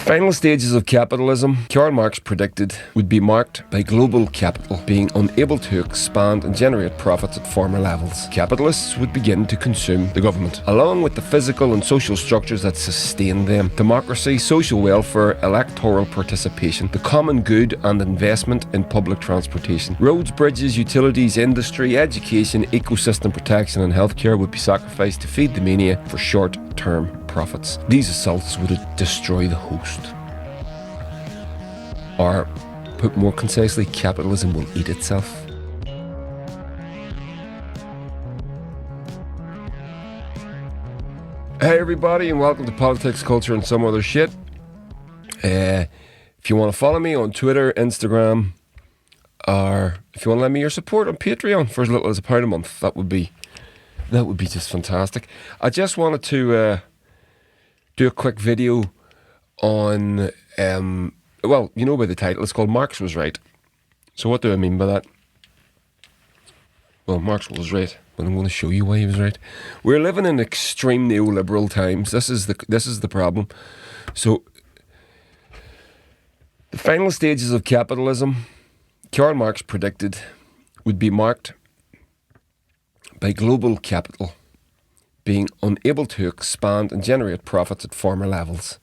final stages of capitalism, Karl Marx predicted, would be marked by global capital being unable to expand and generate profits at former levels. Capitalists would begin to consume the government, along with the physical and social structures that sustain them. Democracy, social welfare, electoral participation, the common good and investment in public transportation. Roads, bridges, utilities, industry, education, ecosystem protection and healthcare would be sacrificed to feed the mania for short-term profits. These assaults would destroy the host. Or, put more concisely, capitalism will eat itself. Hey everybody, and welcome to Politics, Culture and Some Other Shit. If you want to follow me on Twitter, Instagram, or if you want to lend me your support on Patreon for as little as £1 a month, that would be just fantastic. I just wanted to do a quick video on, well, you know by the title, it's called Marx Was Right. So what do I mean by that? Well, Marx was right, but I'm going to show you why he was right. We're living in extreme neoliberal times. This is the problem. So, the final stages of capitalism, Karl Marx predicted, would be marked by global capital being unable to expand and generate profits at former levels.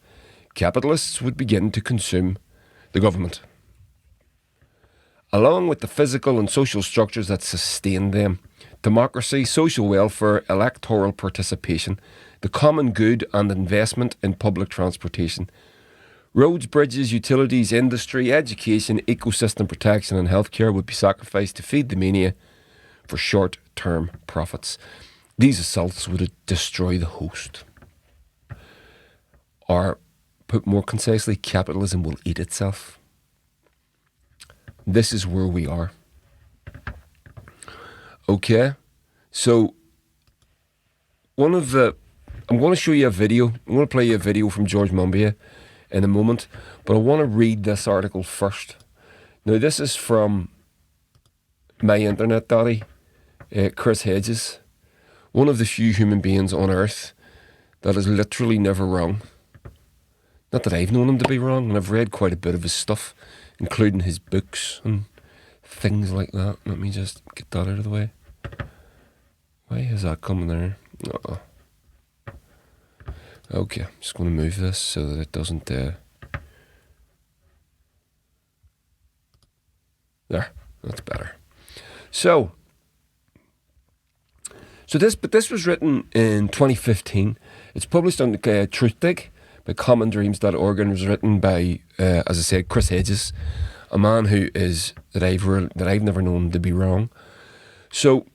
Capitalists would begin to consume the government, along with the physical and social structures that sustain them. Democracy, social welfare, electoral participation, the common good and investment in public transportation. Roads, bridges, utilities, industry, education, ecosystem protection and healthcare would be sacrificed to feed the mania for short-term profits. These assaults would destroy the host. Or, put more concisely, capitalism will eat itself. This is where we are. Okay, so I'm going to show you a video. I'm going to play you a video from George Monbiot in a moment, but I want to read this article first. Now, this is from my internet daddy, Chris Hedges, one of the few human beings on earth that is literally never wrong. Not that I've known him to be wrong, and I've read quite a bit of his stuff, including his books and things like that. Let me just get that out of the way. Why is that coming there? Uh-oh. Okay, I'm just going to move this so that it doesn't... There, that's better. So this was written in 2015. It's published on Truth Dig by commondreams.org and was written by, as I said, Chris Hedges, a man who is that I've never known to be wrong. So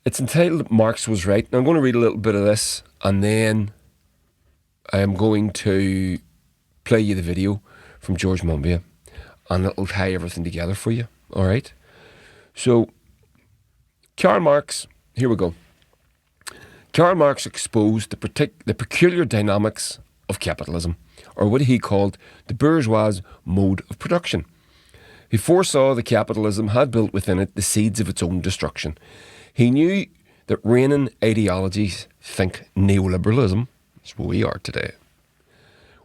it's entitled Marx Was Right. Now I'm going to read a little bit of this, and then I am going to play you the video from George Monbiot, and it'll tie everything together for you. All right. So Karl Marx, here we go. Karl Marx exposed the peculiar dynamics of capitalism, or what he called the bourgeois mode of production. He foresaw that capitalism had built within it the seeds of its own destruction. He knew that reigning ideologies, think neoliberalism, that's what we are today,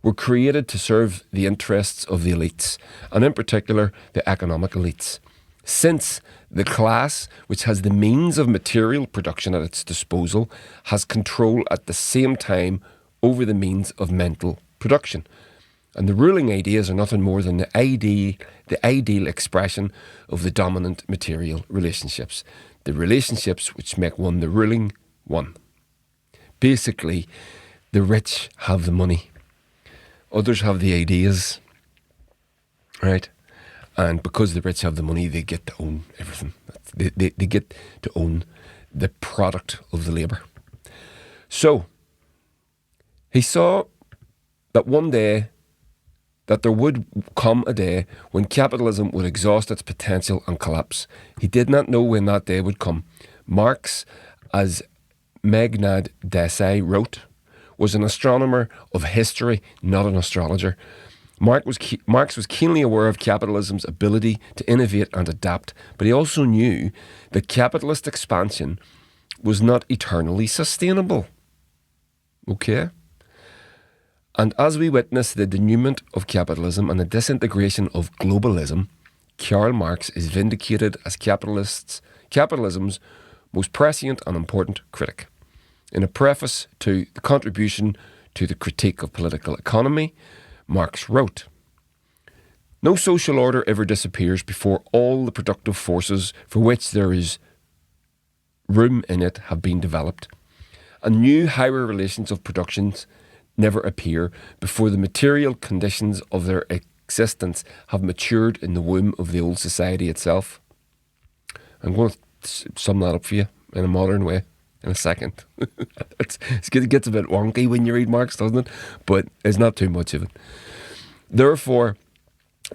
were created to serve the interests of the elites, and in particular the economic elites. Since the class, which has the means of material production at its disposal, has control at the same time over the means of mental production. And the ruling ideas are nothing more than the ideal expression of the dominant material relationships. The relationships which make one the ruling one. Basically, the rich have the money. Others have the ideas. Right? And because the rich have the money, they get to own everything. They get to own the product of the labour. So, he saw that one day, that there would come a day when capitalism would exhaust its potential and collapse. He did not know when that day would come. Marx, as Meghnad Desai wrote, was an astronomer of history, not an astrologer. Marx was keenly aware of capitalism's ability to innovate and adapt, but he also knew that capitalist expansion was not eternally sustainable. Okay? And as we witness the denouement of capitalism and the disintegration of globalism, Karl Marx is vindicated as capitalism's most prescient and important critic. In a preface to the contribution to the critique of political economy, Marx wrote, "No social order ever disappears before all the productive forces for which there is room in it have been developed, and new higher relations of productions never appear before the material conditions of their existence have matured in the womb of the old society itself." I'm going to sum that up for you in a modern way in a second. It gets a bit wonky when you read Marx, doesn't it? But it's not too much of it. Therefore,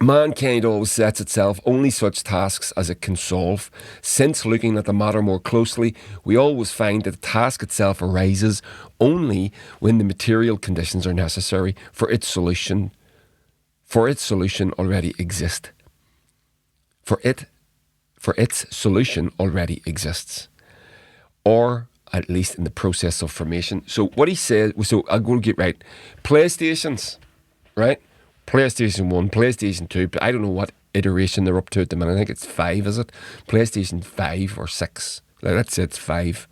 mankind always sets itself only such tasks as it can solve. Since looking at the matter more closely, we always find that the task itself arises only when the material conditions are necessary for its solution already exist. For its solution already exists, or at least in the process of formation. So what he said, so I'm going to get right. PlayStations, right? PlayStation 1, PlayStation 2, I don't know what iteration they're up to at the minute. I think it's 5, is it? PlayStation 5 or 6. Let's say it's 5.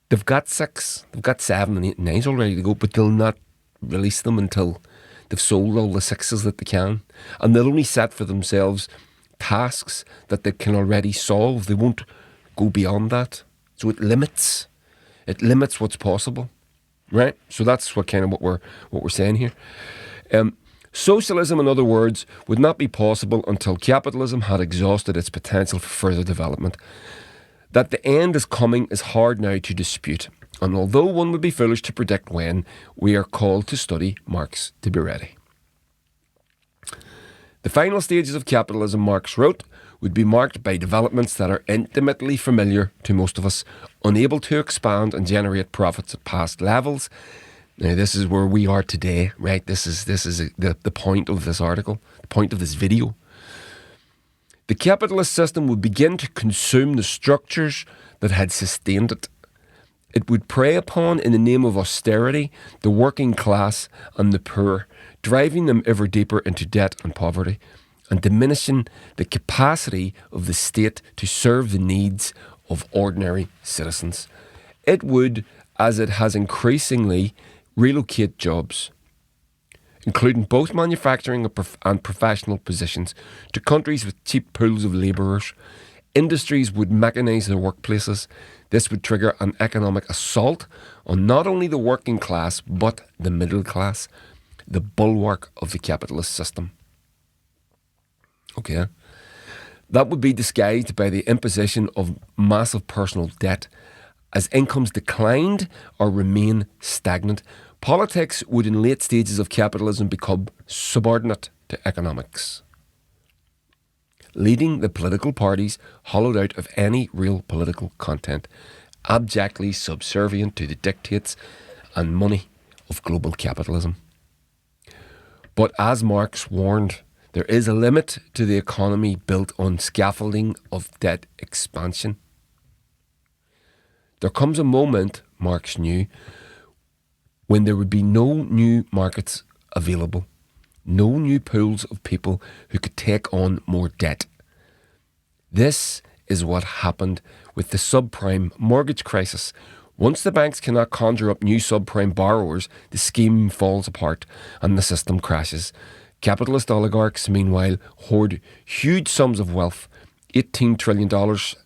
They've got 6, they've got 7 and 8 and 9 all ready to go, but they'll not release them until they've sold all the 6s that they can. And they'll only set for themselves tasks that they can already solve. They won't go beyond that. So it limits what's possible, right? So that's what we're saying here. Socialism, in other words, would not be possible until capitalism had exhausted its potential for further development. That the end is coming is hard now to dispute, and although one would be foolish to predict when, we are called to study Marx to be ready. The final stages of capitalism, Marx wrote, would be marked by developments that are intimately familiar to most of us, unable to expand and generate profits at past levels. Now, this is where we are today, right? This is the point of this article, the point of this video. The capitalist system would begin to consume the structures that had sustained it. It would prey upon, in the name of austerity, the working class and the poor, driving them ever deeper into debt and poverty, and diminishing the capacity of the state to serve the needs of ordinary citizens. It would, as it has increasingly, relocate jobs, including both manufacturing and professional positions, to countries with cheap pools of labourers. Industries would mechanise their workplaces. This would trigger an economic assault on not only the working class, but the middle class, the bulwark of the capitalist system. Okay. That would be disguised by the imposition of massive personal debt. As incomes declined or remain stagnant, politics would in late stages of capitalism become subordinate to economics, leading the political parties hollowed out of any real political content, abjectly subservient to the dictates and money of global capitalism. But as Marx warned, there is a limit to the economy built on scaffolding of debt expansion. There comes a moment, Marx knew, when there would be no new markets available, no new pools of people who could take on more debt. This is what happened with the subprime mortgage crisis. Once the banks cannot conjure up new subprime borrowers, the scheme falls apart and the system crashes. Capitalist oligarchs, meanwhile, hoard huge sums of wealth, $18 trillion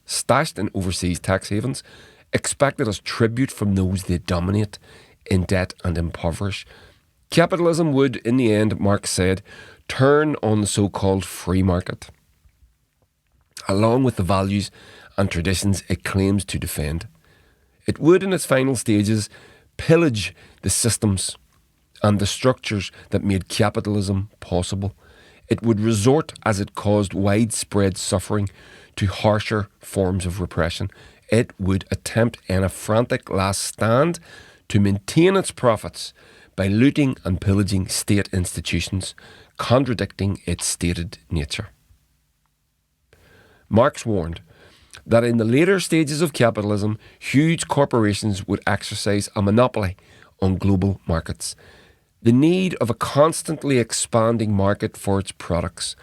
stashed in overseas tax havens, expected as tribute from those they dominate, in debt and impoverish. Capitalism would, in the end, Marx said, turn on the so-called free market, along with the values and traditions it claims to defend. It would, in its final stages, pillage the systems and the structures that made capitalism possible. It would resort, as it caused widespread suffering, to harsher forms of repression. It would attempt in a frantic last stand to maintain its profits by looting and pillaging state institutions, contradicting its stated nature. Marx warned that in the later stages of capitalism, huge corporations would exercise a monopoly on global markets. The need of a constantly expanding market for its products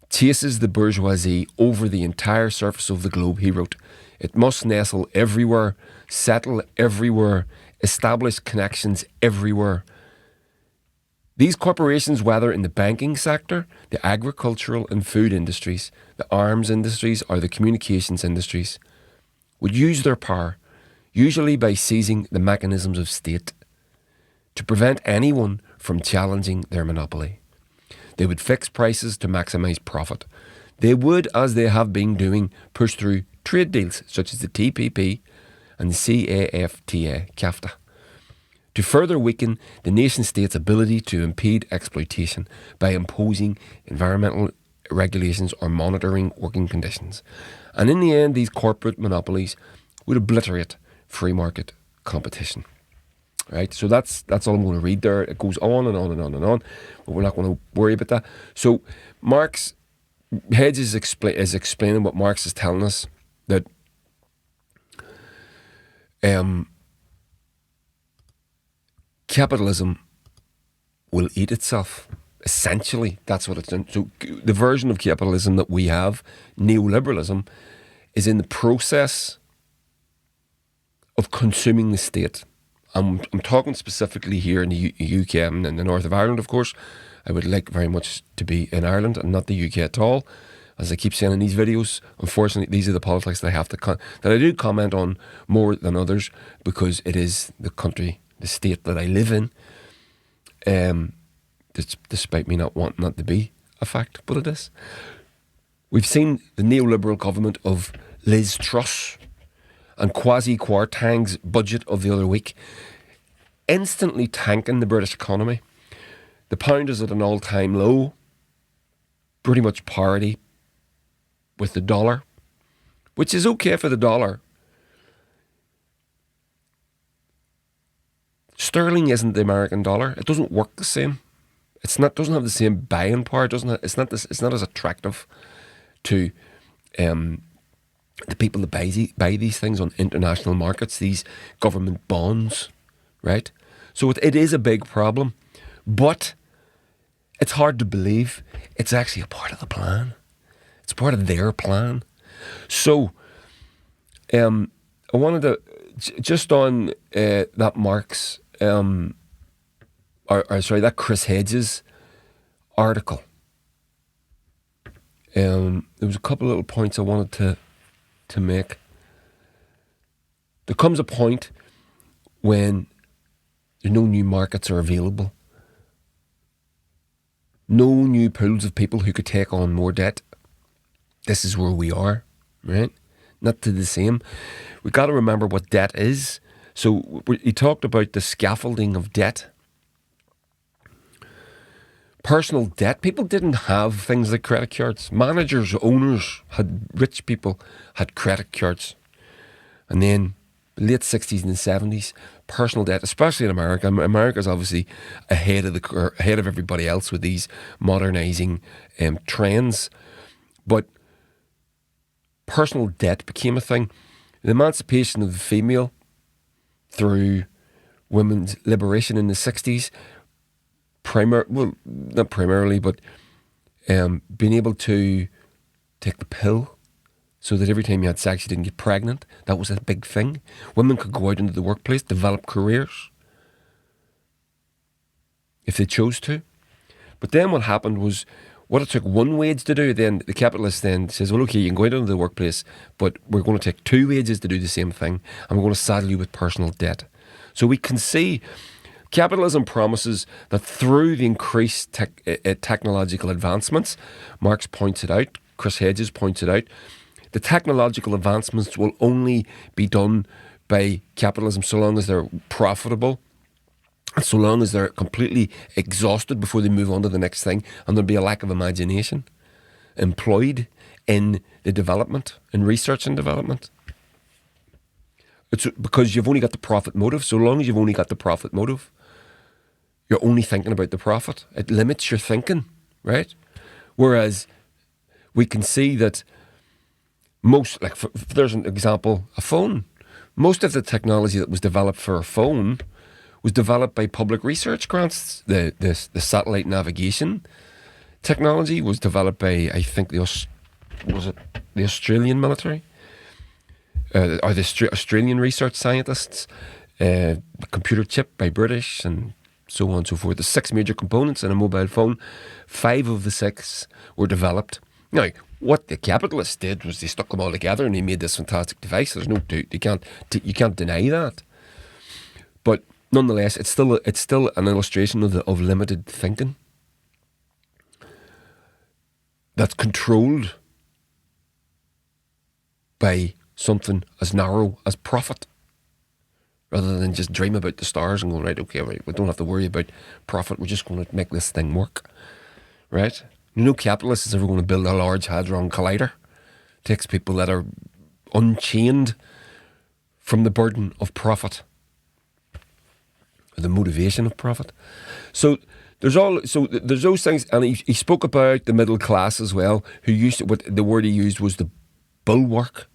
chases the bourgeoisie over the entire surface of the globe, he wrote. It must nestle everywhere, settle everywhere, establish connections everywhere. These corporations, whether in the banking sector, the agricultural and food industries, the arms industries, or the communications industries, would use their power, usually by seizing the mechanisms of state, to prevent anyone from challenging their monopoly. They would fix prices to maximise profit. They would, as they have been doing, push through trade deals such as the TPP and the CAFTA to further weaken the nation state's ability to impede exploitation by imposing environmental regulations or monitoring working conditions. And in the end, these corporate monopolies would obliterate free market competition. Right, so that's all I'm going to read there. It goes on and on and on and on, but we're not going to worry about that. So Marx, Hedges is explaining what Marx is telling us, that capitalism will eat itself. Essentially, that's what it's done. So the version of capitalism that we have, neoliberalism, is in the process of consuming the state. I'm talking specifically here in the UK and in the north of Ireland, of course. I would like very much to be in Ireland and not the UK at all. As I keep saying in these videos, unfortunately, these are the politics that I have to that I do comment on more than others, because it is the country, the state that I live in. Despite me not wanting that to be a fact, but it is. We've seen the neoliberal government of Liz Truss and Kwasi Kwarteng's budget of the other week instantly tanking the British economy. The pound is at an all-time low, pretty much parity with the dollar, which is okay for the dollar. Sterling isn't the American dollar. It doesn't work the same. Doesn't have the same buying power. It's not as attractive to the people that buy these things on international markets, these government bonds, right? So it is a big problem, but it's hard to believe it's actually a part of the plan. It's part of their plan. So I wanted to, just on that Marx, that Chris Hedges article, there was a couple of little points I wanted to make. There comes a point when no new markets are available, no new pools of people who could take on more debt. This is where we are, right? Not to the same. We've got to remember what debt is. So he talked about the scaffolding of debt. Personal debt. People didn't have things like credit cards. Managers, owners, rich people had credit cards. And then late 60s and 70s, personal debt, especially in America. America's obviously ahead of everybody else with these modernising trends. But personal debt became a thing. The emancipation of the female through women's liberation in the 60s, not primarily, but being able to take the pill so that every time you had sex you didn't get pregnant. That was a big thing. Women could go out into the workplace, develop careers if they chose to. But then what happened was, what it took one wage to do, then the capitalist then says, well, okay, you can go out into the workplace, but we're going to take two wages to do the same thing, and we're going to saddle you with personal debt. So we can see capitalism promises that through the increased technological advancements, Marx points it out, Chris Hedges points it out, the technological advancements will only be done by capitalism so long as they're profitable, and so long as they're completely exhausted before they move on to the next thing, and there'll be a lack of imagination employed in the development, in research and development. It's because you've only got the profit motive. So long as you've only got the profit motive, you're only thinking about the profit. It limits your thinking, right? Whereas we can see that most, like there's an example, a phone. Most of the technology that was developed for a phone was developed by public research grants. The satellite navigation technology was developed by, I think, the Australian military or the Australian research scientists. The computer chip by British, and so on and so forth. The 6 major components in a mobile phone, 5 of the 6 were developed. Now, what the capitalists did was they stuck them all together and they made this fantastic device. There's no doubt. You can't deny that. But nonetheless, it's still an illustration of limited thinking that's controlled by something as narrow as profit, rather than just dream about the stars and go, right, okay, right, we don't have to worry about profit. We're just going to make this thing work, right? No capitalist is ever going to build a large hadron collider. It takes people that are unchained from the burden of profit, or the motivation of profit. So there's those things, and he spoke about the middle class as well, who used to, what the word he used was the bulwark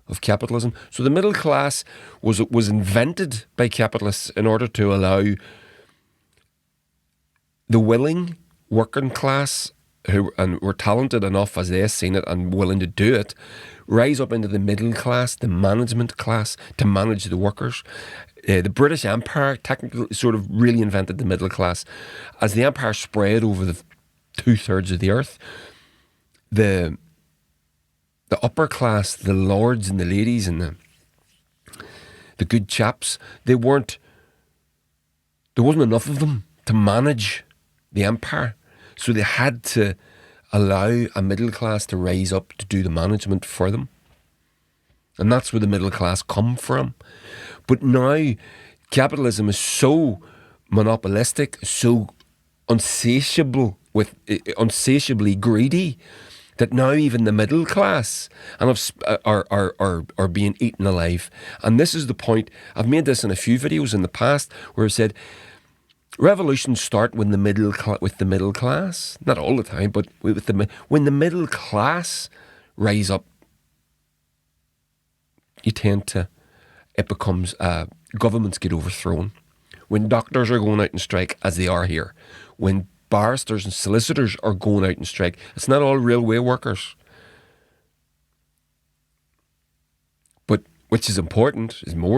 of capitalism. So the middle class was invented by capitalists in order to allow the willing working class who were talented enough, as they seen it, and willing to do it, rise up into the middle class, the management class, to manage the workers. The British Empire technically sort of really invented the middle class. As the empire spread over the 2/3 of the earth, the upper class, the lords and the ladies and the good chaps, there wasn't enough of them to manage the empire. So they had to allow a middle class to rise up to do the management for them. And that's where the middle class come from. But now capitalism is so monopolistic, so insatiably greedy, that now even the middle class are being eaten alive. And this is the point. I've made this in a few videos in the past where I've said revolutions start with the middle class. Not all the time, but when the middle class rise up, it becomes governments get overthrown. When doctors are going out and strike, as they are here, when barristers and solicitors are going out and strike, it's not all railway workers. But which is more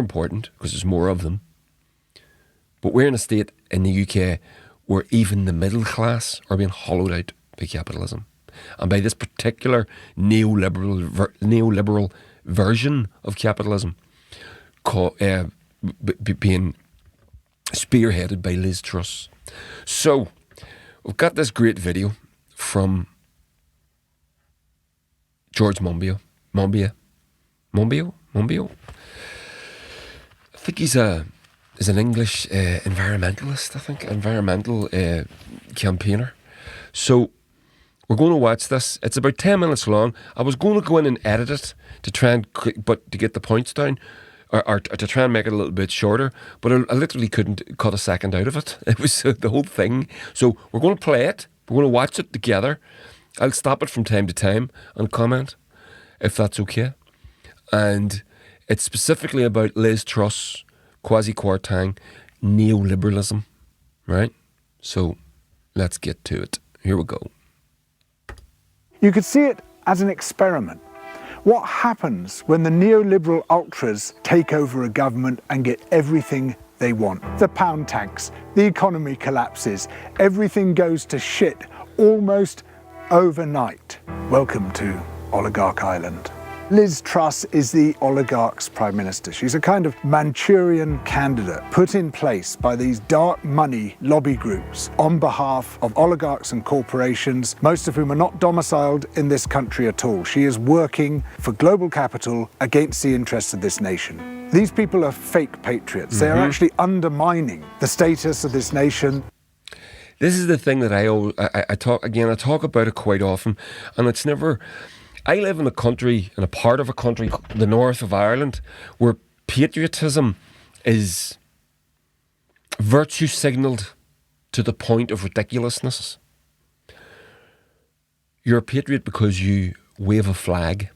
important because there's more of them. But we're in a state in the UK where even the middle class are being hollowed out by capitalism, and by this particular neoliberal version of capitalism, being spearheaded by Liz Truss. So we've got this great video from George Monbiot. Monbiot? I think he's an English environmentalist, environmental campaigner. So we're going to watch this. It's about 10 minutes long. I was going to go in and edit it to get the points down, or to try and make it a little bit shorter, but I literally couldn't cut a second out of it. It was the whole thing. So we're going to play it. We're going to watch it together. I'll stop it from time to time and comment, if that's okay. And it's specifically about Liz Truss, Kwasi Kwarteng, neoliberalism, right? So let's get to it. Here we go. You could see it as an experiment. What happens when the neoliberal ultras take over a government and get everything they want? The pound tanks, the economy collapses, everything goes to shit almost overnight. Welcome to Oligarch Island. Liz Truss is the oligarch's prime minister. She's a kind of Manchurian candidate put in place by these dark money lobby groups on behalf of oligarchs and corporations, most of whom are not domiciled in this country at all. She is working for global capital against the interests of this nation. These people are fake patriots. They are actually undermining the status of this nation. This is the thing that I talk about it quite often, and it's never... I live in a part of a country, the north of Ireland, where patriotism is virtue signalled to the point of ridiculousness. You're a patriot because you wave a flag.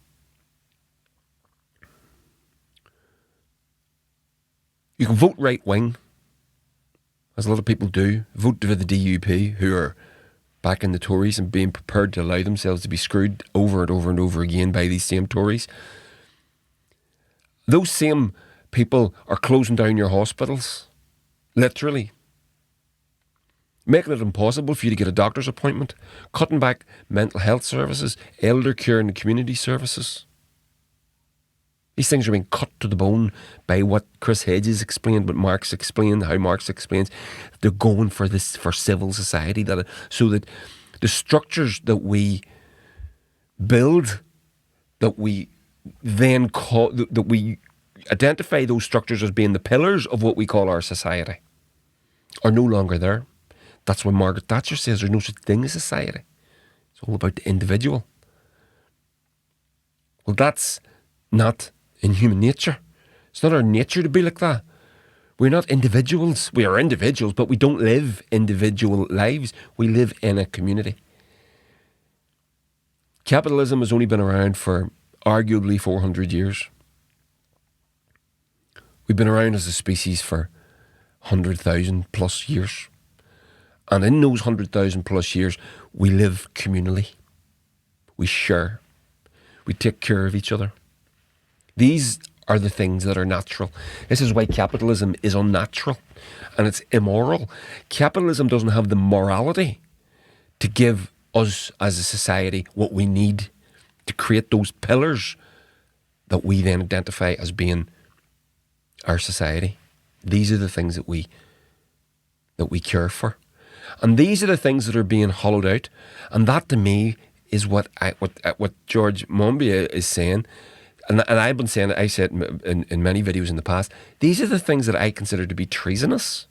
You can vote right wing, as a lot of people do, vote for the DUP, who are backing the Tories and being prepared to allow themselves to be screwed over and over and over again by these same Tories. Those same people are closing down your hospitals, literally. Making it impossible for you to get a doctor's appointment, cutting back mental health services, elder care and community services. These things are being cut to the bone by what Chris Hedges explained, what Marx explained, how Marx explains. They're going for this, for civil society, so that the structures that we build, that we then call, that we identify those structures as being the pillars of what we call our society, are no longer there. That's why Margaret Thatcher says there's no such thing as society. It's all about the individual. Well, that's not in human nature. It's not our nature to be like that. We're not individuals. We are individuals, but we don't live individual lives. We live in a community. Capitalism has only been around for arguably 400 years. We've been around as a species for 100,000 plus years. And in those 100,000 plus years, we live communally. We share. We take care of each other. These are the things that are natural. This is why capitalism is unnatural and it's immoral. Capitalism doesn't have the morality to give us as a society what we need to create those pillars that we then identify as being our society. These are the things that we care for. And these are the things that are being hollowed out. And that to me is what George Monbiot is saying. And I've been saying it, I said in many videos in the past, these are the things that I consider to be treasonous.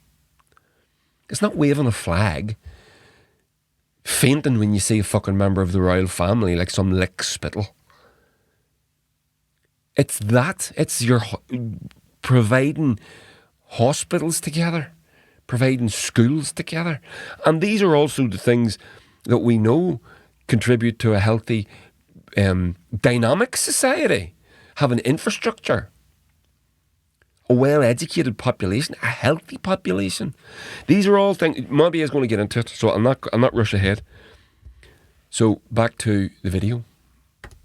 It's not waving a flag, fainting when you see a fucking member of the royal family like some lick spittle. It's that. It's your providing hospitals together, providing schools together. And these are also the things that we know contribute to a healthy, dynamic society. Having infrastructure, a well-educated population, a healthy population. These are all things. Monbiot is going to get into it, so I'll not rush ahead. So back to the video.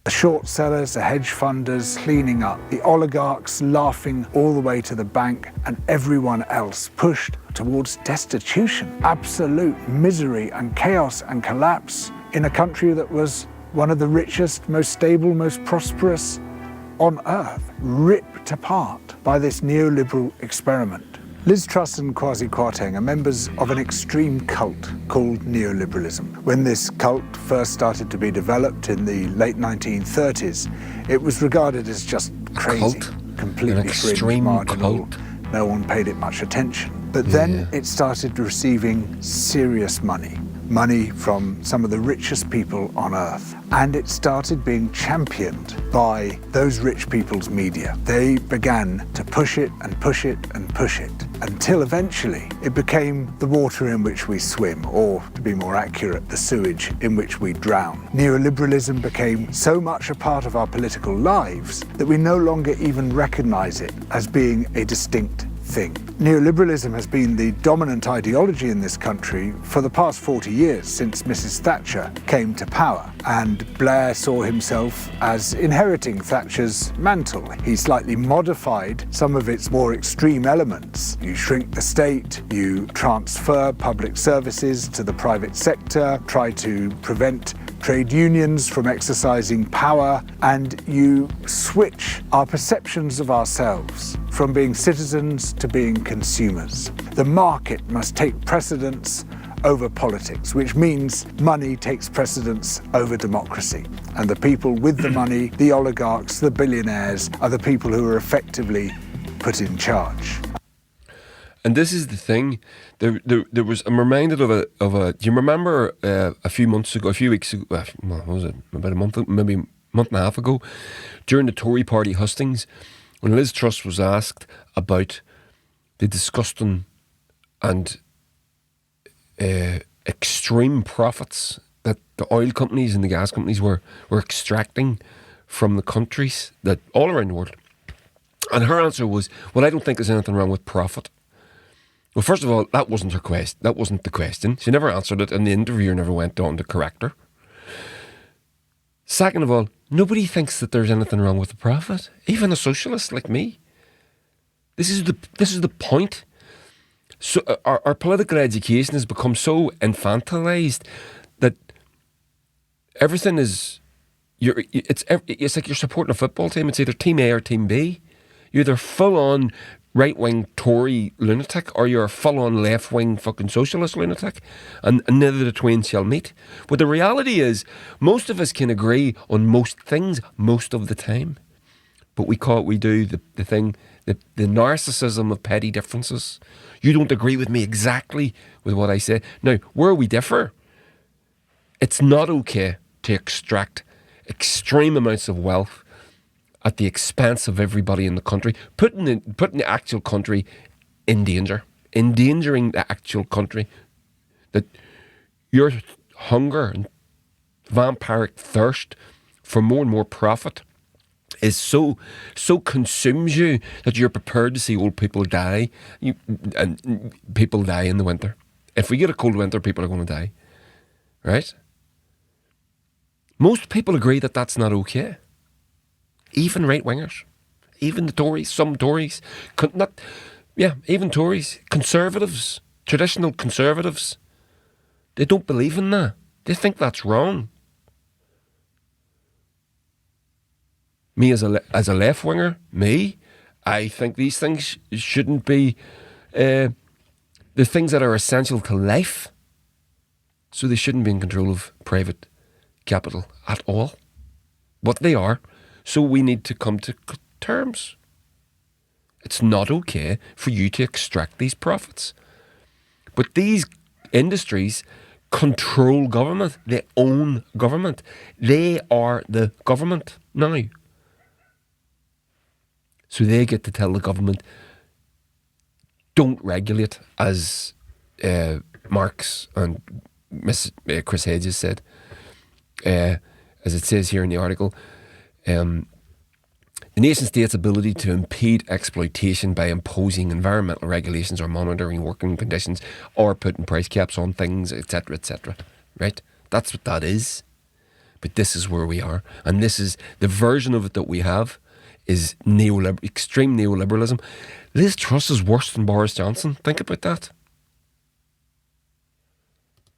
The short sellers, the hedge funders cleaning up, the oligarchs laughing all the way to the bank, and everyone else pushed towards destitution, absolute misery and chaos and collapse in a country that was one of the richest, most stable, most prosperous on earth, ripped apart by this neoliberal experiment. Liz Truss and Kwasi Kwarteng are members of an extreme cult called neoliberalism. When this cult first started to be developed in the late 1930s, it was regarded as just crazy, completely fringe, marginal. No one paid it much attention. But then it started receiving serious money from some of the richest people on earth. And it started being championed by those rich people's media. They began to push it and push it and push it until eventually it became the water in which we swim, or to be more accurate, the sewage in which we drown. Neoliberalism became so much a part of our political lives that we no longer even recognize it as being a distinct thing. Neoliberalism has been the dominant ideology in this country for the past 40 years, since Mrs. Thatcher came to power, and Blair saw himself as inheriting Thatcher's mantle. He slightly modified some of its more extreme elements. You shrink the state, you transfer public services to the private sector, try to prevent trade unions from exercising power, and you switch our perceptions of ourselves from being citizens to being consumers. The market must take precedence over politics, which means money takes precedence over democracy. And the people with the money, the oligarchs, the billionaires, are the people who are effectively put in charge. And this is the thing. There was. I'm reminded of a. Do you remember a few weeks ago? What was it? About a month, maybe a month and a half ago, during the Tory party hustings, when Liz Truss was asked about the disgusting and extreme profits that the oil companies and the gas companies were extracting from the countries that all around the world, and her answer was, "Well, I don't think there's anything wrong with profit. Well, first of all, that wasn't her question. That wasn't the question. She never answered it, and the interviewer never went on to correct her. Second of all, nobody thinks that there's anything wrong with the profit. Even a socialist like me. This is the point. So our political education has become so infantilized that everything is it's like you're supporting a football team. It's either team A or team B. You're either full on right-wing Tory lunatic or you're a full-on left-wing fucking socialist lunatic, and neither the twain shall meet. But the reality is, most of us can agree on most things most of the time, but we do the narcissism of petty differences. You don't agree with me exactly with what I say. Now, where we differ, it's not okay to extract extreme amounts of wealth at the expense of everybody in the country, putting the actual country in danger, endangering the actual country. That your hunger and vampiric thirst for more and more profit is so consumes you that you're prepared to see old people die, and people die in the winter. If we get a cold winter, people are going to die, right? Most people agree that that's not okay. Even right-wingers, even the Tories, some Tories, even Tories, conservatives, traditional conservatives, they don't believe in that. They think that's wrong. Me as a left-winger, I think these things shouldn't be the things that are essential to life, so they shouldn't be in control of private capital at all. But they are. So we need to come to terms. It's not okay for you to extract these profits. But these industries control government. They own government. They are the government now. So they get to tell the government, don't regulate, as Marx and Chris Hedges said. As it says here in the article, the nation state's ability to impede exploitation by imposing environmental regulations or monitoring working conditions or putting price caps on things, etc., etc. Right? That's what that is. But this is where we are. And this is the version of it that we have is extreme neoliberalism. Liz Truss is worse than Boris Johnson. Think about that.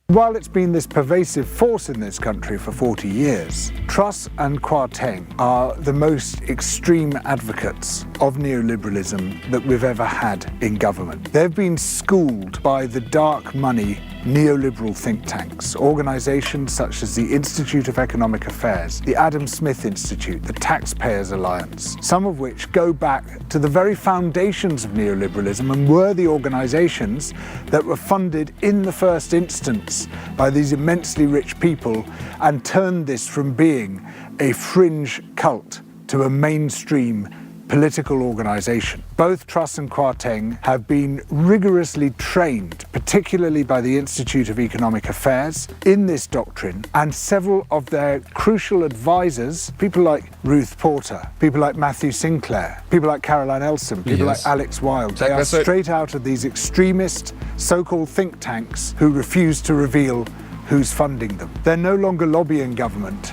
While it's been this pervasive force in this country for 40 years, Truss and Kwarteng are the most extreme advocates of neoliberalism that we've ever had in government. They've been schooled by the dark money neoliberal think tanks, organisations such as the Institute of Economic Affairs, the Adam Smith Institute, the Taxpayers Alliance, some of which go back to the very foundations of neoliberalism and were the organisations that were funded in the first instance by these immensely rich people and turned this from being a fringe cult to a mainstream political organisation. Both Truss and Kwarteng have been rigorously trained, particularly by the Institute of Economic Affairs, in this doctrine, and several of their crucial advisors, people like Ruth Porter, people like Matthew Sinclair, people like Caroline Elsom, people like Alex Wilde, they are straight out of these extremist so-called think tanks who refuse to reveal who's funding them. They're no longer lobbying government,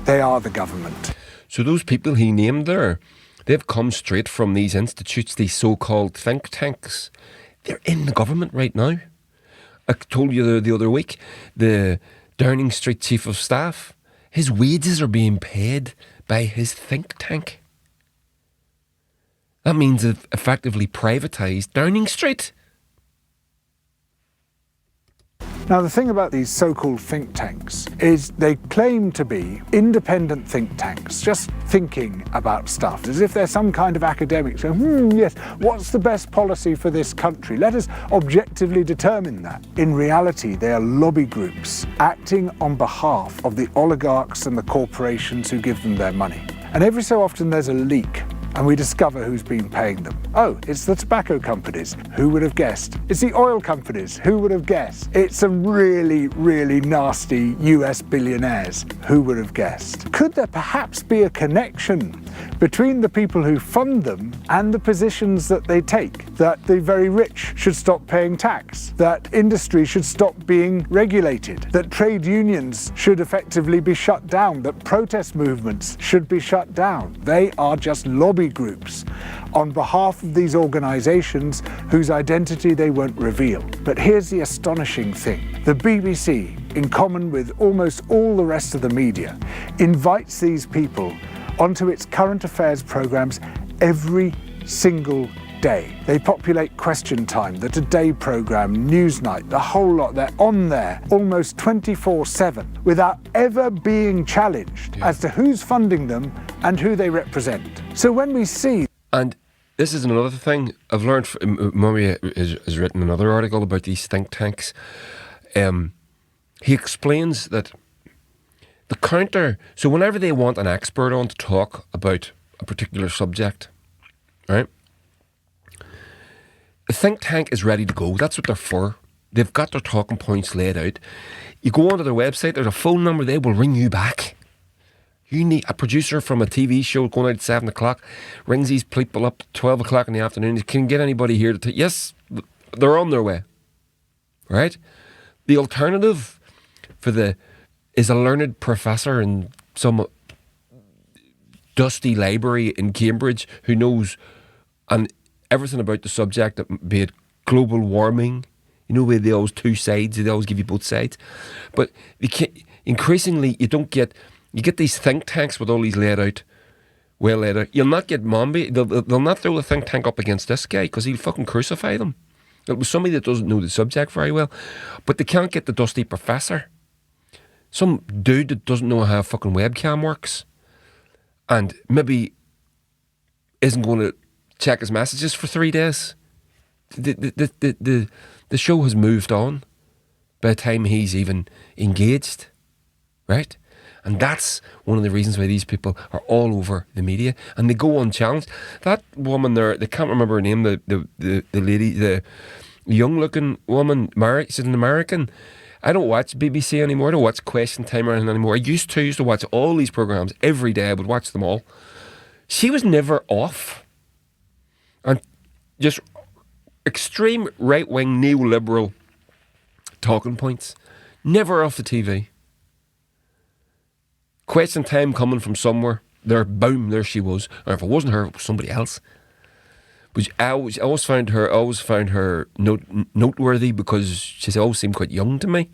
they are the government. So those people he named there, they've come straight from these institutes, these so-called think tanks. They're in the government right now. I told you the other week, the Downing Street Chief of Staff, his wages are being paid by his think tank. That means they've effectively privatised Downing Street. Now, the thing about these so-called think tanks is they claim to be independent think tanks, just thinking about stuff, as if they're some kind of academic. So, yes, what's the best policy for this country? Let us objectively determine that. In reality, they are lobby groups acting on behalf of the oligarchs and the corporations who give them their money. And every so often there's a leak, and we discover who's been paying them. Oh, it's the tobacco companies. Who would have guessed? It's the oil companies. Who would have guessed? It's some really, really nasty US billionaires. Who would have guessed? Could there perhaps be a connection between the people who fund them and the positions that they take? that the very rich should stop paying tax, that industry should stop being regulated, that trade unions should effectively be shut down, that protest movements should be shut down. They are just lobby groups on behalf of these organisations whose identity they won't reveal. But here's the astonishing thing. The BBC, in common with almost all the rest of the media, invites these people onto its current affairs programmes every single day. They populate Question Time, the Today programme, Newsnight, the whole lot. They're on there almost 24/7 without ever being challenged as to who's funding them and who they represent. So when we see... And this is another thing I've learned. Monbiot has written another article about these think tanks. He explains that the counter... So whenever they want an expert on to talk about a particular subject, right? The think tank is ready to go. That's what they're for. They've got their talking points laid out. You go onto their website, there's a phone number, they will ring you back. You need a producer from a TV show going out at 7 o'clock, rings these people up at 12 o'clock in the afternoon. You can get anybody here to yes, they're on their way. Right? The alternative is a learned professor in some dusty library in Cambridge who knows everything about the subject, be it global warming. You know where they always two sides, they always give you both sides. But increasingly you get these think tanks with all these laid out. You'll not get Monbiot. They'll not throw the think tank up against this guy because he'll fucking crucify them. It was somebody that doesn't know the subject very well. But they can't get the dusty professor. Some dude that doesn't know how a fucking webcam works and maybe isn't going to check his messages for 3 days. The show has moved on by the time he's even engaged, right? And that's one of the reasons why these people are all over the media and they go unchallenged. That woman there, they can't remember her name, the lady, the young-looking woman, she's an American. I don't watch BBC anymore. I don't watch Question Time or anything anymore. I used to watch all these programmes every day. I would watch them all. She was never off. And just extreme right-wing neoliberal talking points. Never off the TV. Question Time coming from somewhere. Boom, there she was. Or if it wasn't her, it was somebody else. But I always found her noteworthy because she always seemed quite young to me.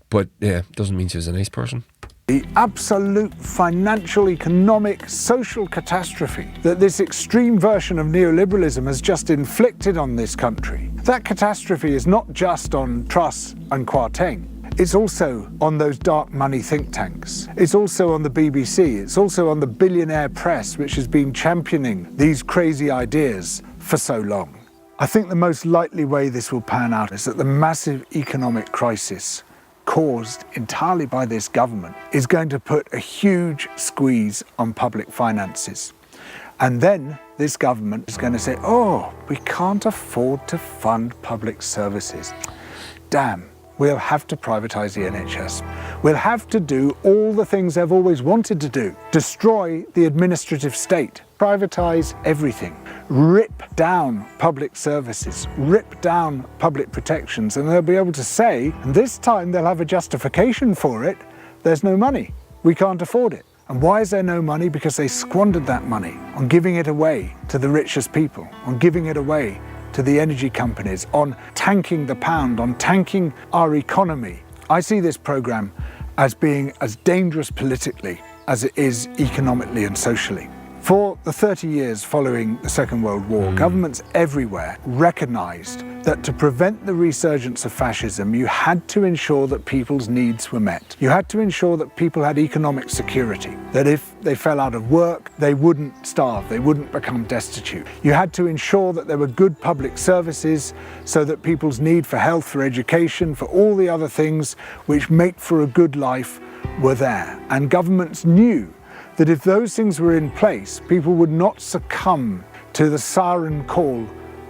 But yeah, doesn't mean she was a nice person. The absolute financial, economic, social catastrophe that this extreme version of neoliberalism has just inflicted on this country. That catastrophe is not just on Truss and Kwarteng. It's also on those dark money think tanks. It's also on the BBC. It's also on the billionaire press, which has been championing these crazy ideas for so long. I think the most likely way this will pan out is that the massive economic crisis caused entirely by this government is going to put a huge squeeze on public finances. And then this government is going to say, oh, we can't afford to fund public services. Damn. We'll have to privatise the NHS. We'll have to do all the things they've always wanted to do. Destroy the administrative state. Privatise everything. Rip down public services. Rip down public protections. And they'll be able to say, and this time they'll have a justification for it, there's no money. We can't afford it. And why is there no money? Because they squandered that money on giving it away to the richest people, on giving it away to the energy companies, on tanking the pound, on tanking our economy. I see this programme as being as dangerous politically as it is economically and socially. For the 30 years following the Second World War, governments everywhere recognised that to prevent the resurgence of fascism, you had to ensure that people's needs were met. You had to ensure that people had economic security, that if they fell out of work, they wouldn't starve, they wouldn't become destitute. You had to ensure that there were good public services so that people's need for health, for education, for all the other things which make for a good life were there. And governments knew that if those things were in place, people would not succumb to the siren call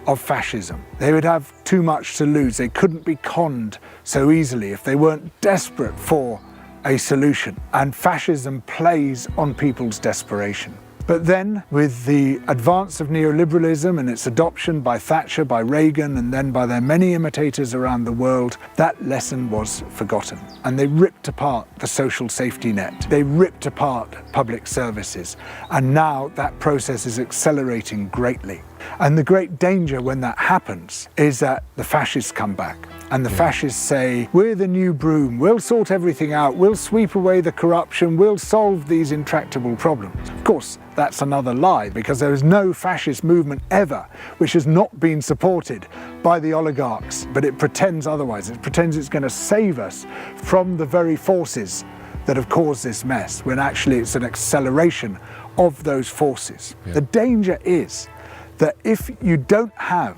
of fascism. They would have too much to lose. They couldn't be conned so easily if they weren't desperate for a solution. And fascism plays on people's desperation. But then, with the advance of neoliberalism and its adoption by Thatcher, by Reagan, and then by their many imitators around the world, that lesson was forgotten. And they ripped apart the social safety net. They ripped apart public services. And now that process is accelerating greatly. And the great danger when that happens is that the fascists come back. And the fascists say, we're the new broom, we'll sort everything out, we'll sweep away the corruption, we'll solve these intractable problems. Of course, that's another lie, because there is no fascist movement ever which has not been supported by the oligarchs, but it pretends otherwise. It pretends it's going to save us from the very forces that have caused this mess, when actually it's an acceleration of those forces. Yeah. The danger is that if you don't have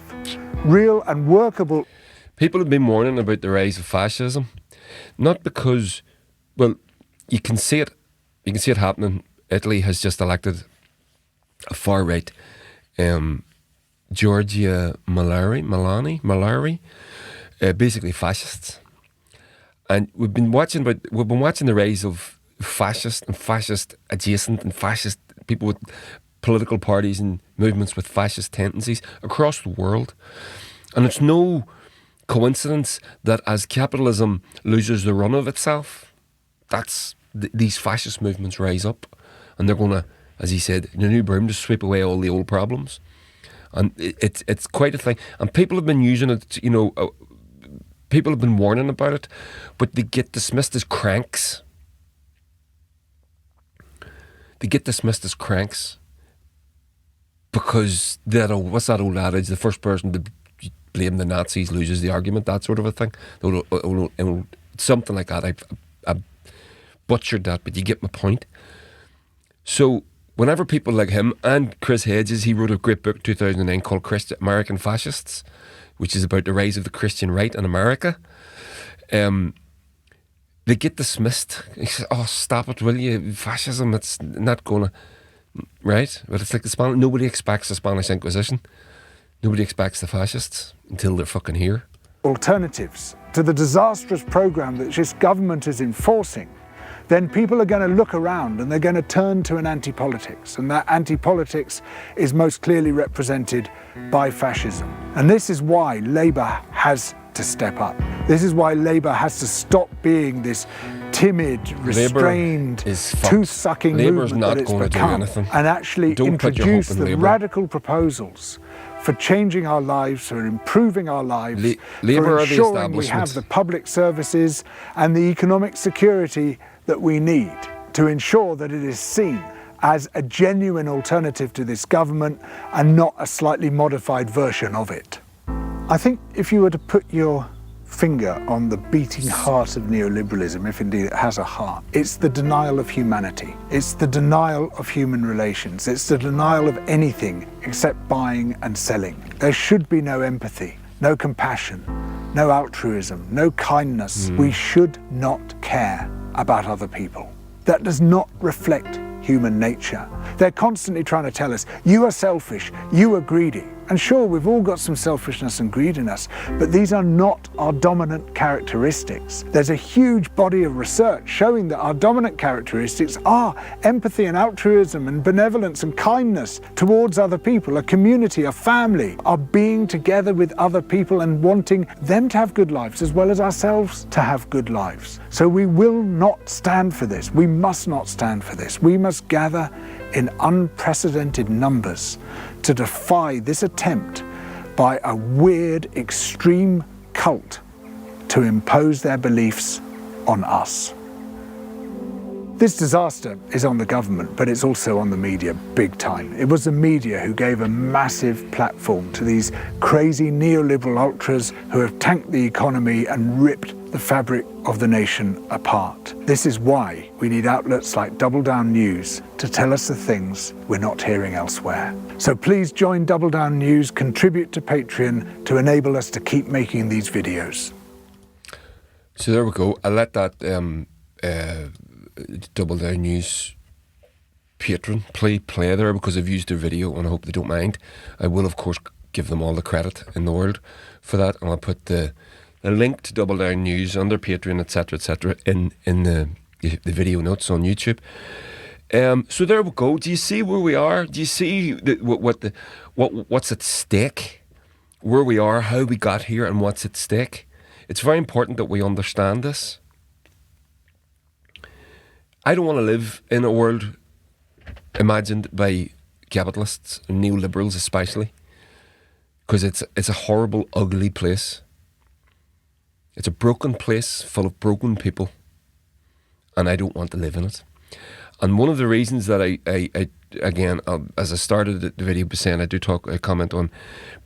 real and workable... People have been warning about the rise of fascism, not because, well, you can see it happening. Italy has just elected a far-right Giorgia Meloni, basically fascists. And we've been watching the rise of fascist and fascist adjacent and fascist people with political parties and movements with fascist tendencies across the world. And it's no coincidence that as capitalism loses the run of itself, that's these fascist movements rise up, and they're going to, as he said, the new broom, to sweep away all the old problems. And it's quite a thing. And people have been using it, people have been warning about it, but they get dismissed as cranks. Because what's that old adage? The first person to blame the Nazis loses the argument, that sort of a thing. Something like that. I butchered that, but you get my point. So whenever people like him and Chris Hedges, he wrote a great book in 2009 called American Fascists, which is about the rise of the Christian right in America. They get dismissed. He says, oh, stop it, will you? Fascism, it's not going to... Right? But it's like nobody expects the Spanish Inquisition. Nobody expects the fascists until they're fucking here. Alternatives to the disastrous program that this government is enforcing, then people are going to look around and they're going to turn to an anti-politics. And that anti-politics is most clearly represented by fascism. And this is why Labour has to step up. This is why Labour has to stop being this timid, restrained, tooth-sucking movement that it's become, and actually introduce the radical proposals for changing our lives, for improving our lives, for ensuring we have the public services and the economic security that we need to ensure that it is seen as a genuine alternative to this government and not a slightly modified version of it. I think if you were to put your finger on the beating heart of neoliberalism, if indeed it has a heart, it's the denial of humanity. It's the denial of human relations. It's the denial of anything except buying and selling. There should be no empathy, no compassion, no altruism, no kindness. We should not care about other people. That does not reflect human nature. They're constantly trying to tell us, you are selfish, you are greedy. And sure, we've all got some selfishness and greed in us, but these are not our dominant characteristics. There's a huge body of research showing that our dominant characteristics are empathy and altruism and benevolence and kindness towards other people, a community, a family, our being together with other people and wanting them to have good lives as well as ourselves to have good lives. So we will not stand for this. We must not stand for this. We must gather in unprecedented numbers to defy this attempt by a weird, extreme cult to impose their beliefs on us. This disaster is on the government, but it's also on the media big time. It was the media who gave a massive platform to these crazy neoliberal ultras who have tanked the economy and ripped the fabric of the nation apart. This is why we need outlets like Double Down News to tell us the things we're not hearing elsewhere. So please join Double Down News, contribute to Patreon to enable us to keep making these videos. So there we go. I let that Double Down News patron play there because I've used their video and I hope they don't mind. I will of course give them all the credit in the world for that, and I'll put the link to Double Down News on their Patreon, etc., in the video notes on YouTube. So there we go. Do you see where we are? Do you see what's at stake? Where we are, how we got here, and what's at stake? It's very important that we understand this. I don't want to live in a world imagined by capitalists and neoliberals especially, because it's a horrible, ugly place. It's a broken place full of broken people, and I don't want to live in it. And one of the reasons that I again, as I started the video by saying, I comment on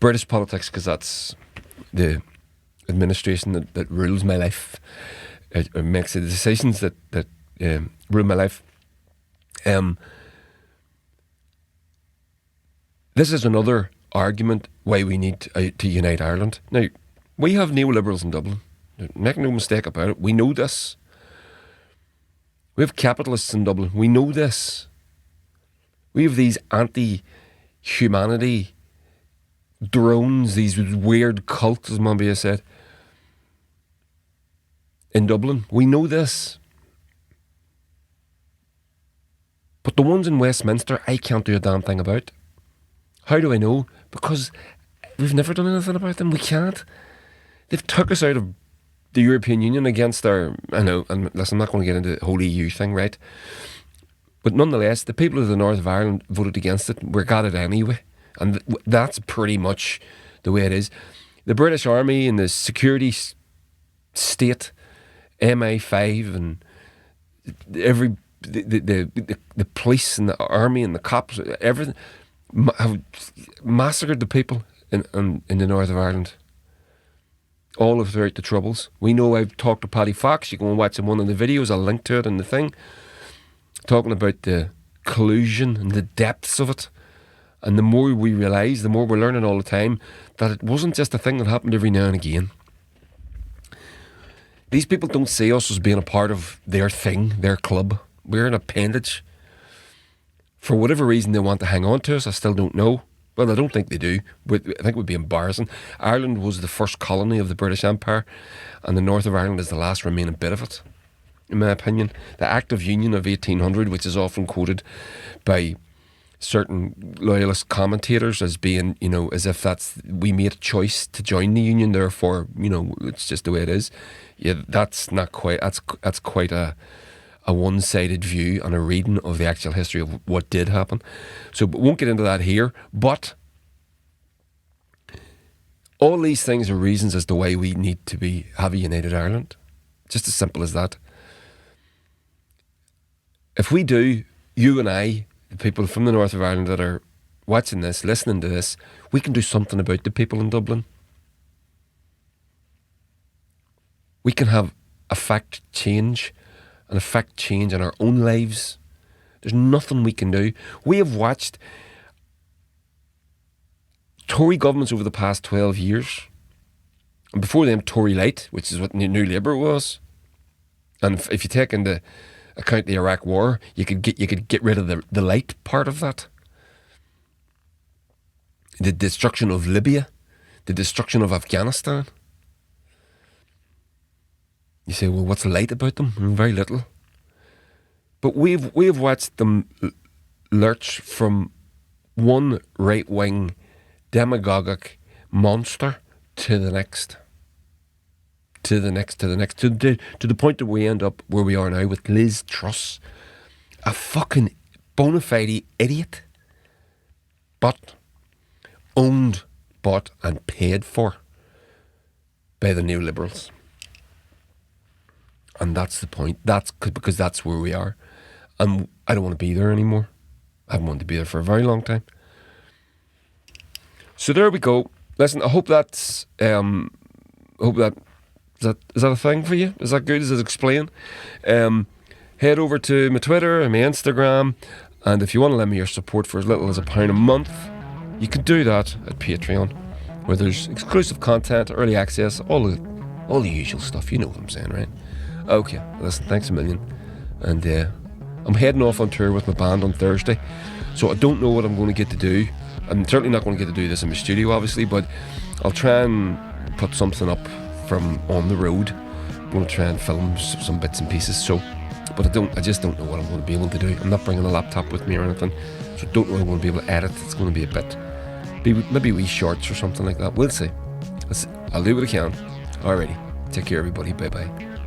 British politics, because that's the administration that rules my life. It makes the decisions that rule my life. This is another argument why we need to unite Ireland. Now, we have neoliberals in Dublin. Make no mistake about it. We know this. We have capitalists in Dublin. We know this. We have these anti-humanity drones, these weird cults, as Monbiot said, in Dublin. We know this. But the ones in Westminster, I can't do a damn thing about. How do I know? Because we've never done anything about them. We can't. They've took us out of the European Union against our... I know, and listen, I'm not going to get into the whole EU thing, right? But nonetheless, the people of the north of Ireland voted against it. We got it anyway. And that's pretty much the way it is. The British Army and the security state, MI5 and the police and the army and the cops, everything, have massacred the people in the north of Ireland. All of throughout the Troubles. We know, I've talked to Paddy Fox. You go and watch one of the videos. I'll link to it in the thing. Talking about the collusion and the depths of it. And the more we realise, the more we're learning all the time, that it wasn't just a thing that happened every now and again. These people don't see us as being a part of their thing, their club. We're an appendage. For whatever reason they want to hang on to us, I still don't know. Well, I don't think they do. I think it would be embarrassing. Ireland was the first colony of the British Empire, and the north of Ireland is the last remaining bit of it, in my opinion. The Act of Union of 1800, which is often quoted by certain loyalist commentators as being, as if we made a choice to join the Union, therefore, it's just the way it is. Yeah, that's not quite, that's quite a one-sided view and a reading of the actual history of what did happen. So we won't get into that here, but all these things are reasons as to why we need to have a united Ireland. Just as simple as that. If we do, you and I, the people from the north of Ireland that are watching this, listening to this, we can do something about the people in Dublin. We can have effect change in our own lives. There's nothing we can do. We have watched Tory governments over the past 12 years, and before them Tory Light, which is what New Labour was. And if you take into account the Iraq War, you could get rid of the light part of that. The destruction of Libya, the destruction of Afghanistan. You say, well, what's light about them? Very little. But we've watched them lurch from one right-wing demagogic monster to the next. To the point that we end up where we are now with Liz Truss, a fucking bona fide idiot, but owned, bought and paid for by the neoliberals. And that's the point. That's because that's where we are. And I don't want to be there anymore. I haven't wanted to be there for a very long time. So there we go. Listen, I hope that's... Is that a thing for you? Is that good? Is it explain? Head over to my Twitter and my Instagram. And if you want to lend me your support for as little as £1 a month, you can do that at Patreon, where there's exclusive content, early access, all the usual stuff. You know what I'm saying, right? Okay, listen, thanks a million. And I'm heading off on tour with my band on Thursday, so I don't know what I'm going to get to do. I'm certainly not going to get to do this in my studio, obviously, but I'll try and put something up from on the road. I'm going to try and film some bits and pieces. So But I just don't know what I'm going to be able to do. I'm not bringing a laptop with me or anything, so I don't know if I'm going to be able to edit. It's going to be a bit, maybe wee shorts or something like that. We'll see. I'll do what I can. Alrighty, take care everybody, bye bye.